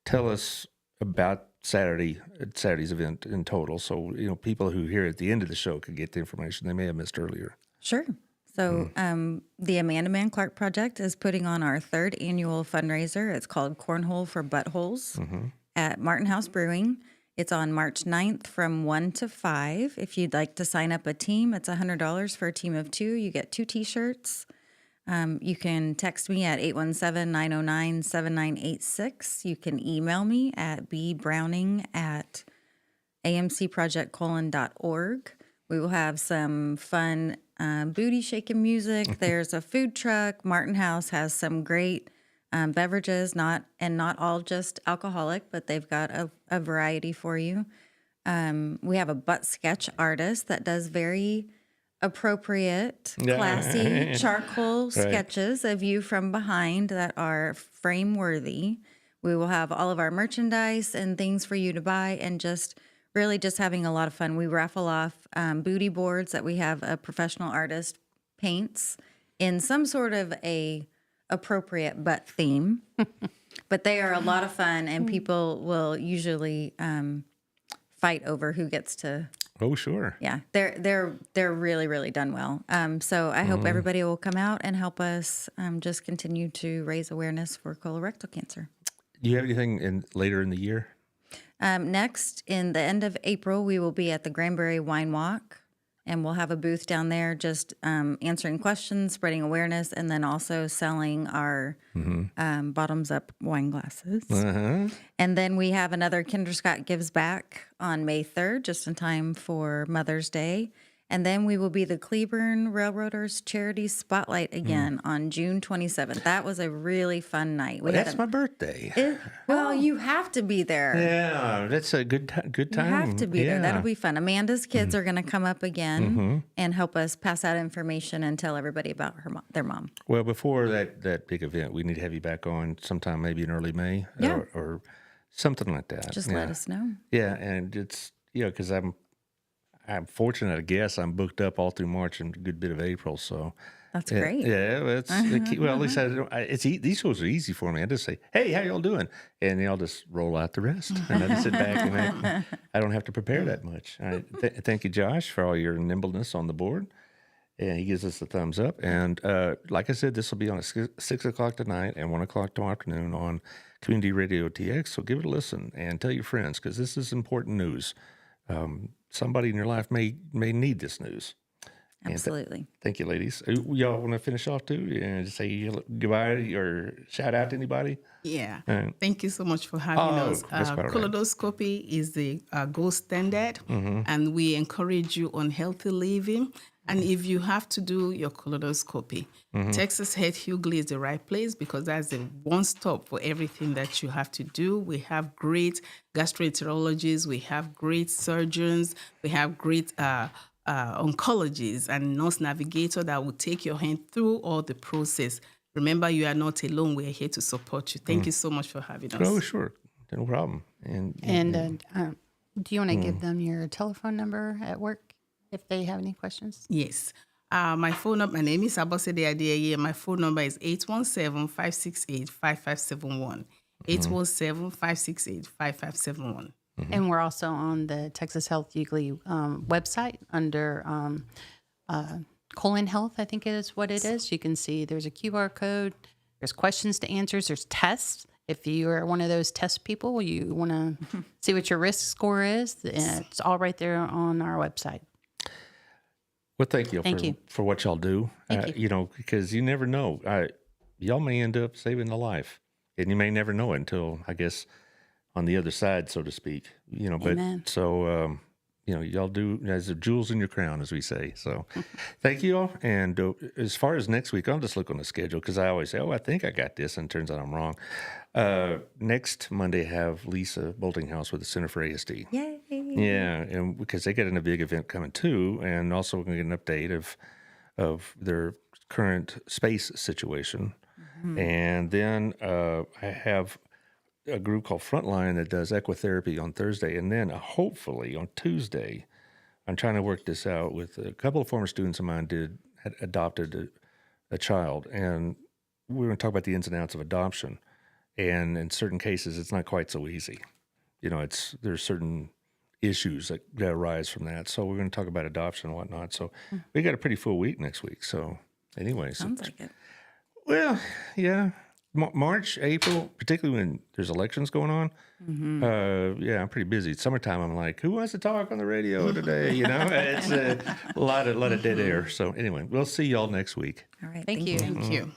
tell us about Saturday's event in total, so people who hear at the end of the show could get the information they may have missed earlier. Sure. So the Amanda Mann Clark Project is putting on our 3rd annual fundraiser. It's called Cornhole for Buttholes at Martin House Brewing. It's on March 9th from 1 to 5. If you'd like to sign up a team, it's $100 for a team of 2. You get 2 T-shirts. You can text me at 817-909-7986. You can email me at bbrowning@amcprojectcolon.org. We will have some fun booty shaking music. There's a food truck. Martin House has some great beverages, not all just alcoholic, but they've got a variety for you. We have a butt sketch artist that does very appropriate, classy charcoal sketches of you from behind that are frame worthy. We will have all of our merchandise and things for you to buy, and just having a lot of fun. We raffle off booty boards that we have a professional artist paints in some sort of a appropriate butt theme. But they are a lot of fun, and people will usually fight over who gets to. Oh, sure. Yeah, they're really, really done well. So I hope everybody will come out and help us just continue to raise awareness for colorectal cancer. Do you have anything later in the year? Next, in the end of April, we will be at the Granbury Wine Walk, and we'll have a booth down there just answering questions, spreading awareness, and then also selling our bottoms-up wine glasses. And then we have another Kinder Scott Gives Back on May 3rd, just in time for Mother's Day. And then we will be the Cleburne Railroaders Charity Spotlight again on June 27th. That was a really fun night. That's my birthday. You have to be there. Yeah, that's a good time. You have to be there. That'll be fun. Amanda's kids are going to come up again and help us pass out information and tell everybody about their mom. Well, before that big event, we need to have you back on sometime maybe in early May or something like that. Just let us know. Yeah, and it's, because I'm fortunate, I guess. I'm booked up all through March and a good bit of April, so that's great. Yeah, well, at least these shows are easy for me. I just say, "Hey, how y'all doing?" and they'll just roll out the rest, and I just sit back and I don't have to prepare that much. All right, thank you, Josh, for all your nimbleness on the board, and he gives us the thumbs up. And like I said, this will be on at 6 o'clock tonight and 1 o'clock tomorrow afternoon on Community Radio TX. So give it a listen and tell your friends, because this is important news. Somebody in your life may need this news. Absolutely. Thank you, ladies. Y'all want to finish off too and say goodbye or shout out to anybody? Yeah. Thank you so much for having us. Colonoscopy is the gold standard, and we encourage you on healthy living. And if you have to do your colonoscopy, Texas Head Hughley is the right place, because that's the one stop for everything that you have to do. We have great gastroenterologists, we have great surgeons, we have great oncologists and nurse navigator that will take your hand through all the process. Remember, you are not alone. We are here to support you. Thank you so much for having us. Oh, sure. No problem. And do you want to give them your telephone number at work if they have any questions? Yes. My phone number, my name is Abosede Adeyeye. My phone number is 817-568-5571. 817-568-5571. And we're also on the Texas Health Hughley website under colon health, I think is what it is. You can see there's a QR code. There's questions to answers. There's tests. If you are one of those test people, you want to see what your risk score is, it's all right there on our website. Well, thank you Thank you. for what y'all do. Thank you. Because you never know. Y'all may end up saving a life, and you may never know it until, I guess, on the other side, so to speak. But Amen. so y'all do as the jewels in your crown, as we say. So, thank you all. And as far as next week, I'll just look on the schedule because I always say, "Oh, I think I got this," and it turns out I'm wrong. Next Monday, have Lisa Boltinghouse with the Center for ASD. Yay. Yeah, and because they got a big event coming too, and also we're going to get an update of their current space situation. And then I have a group called Frontline that does equitherapy on Thursday, and then hopefully on Tuesday, I'm trying to work this out with a couple of former students of mine had adopted a child, and we're going to talk about the ins and outs of adoption. And in certain cases, it's not quite so easy. There's certain issues that arise from that. So we're going to talk about adoption and whatnot. So we got a pretty full week next week. So anyway, Sounds like it. well, yeah, March, April, particularly when there's elections going on. Yeah, I'm pretty busy. Summertime, I'm like, who wants to talk on the radio today? It's a lot of dead air. So anyway, we'll see y'all next week. All right. Thank you. Thank you.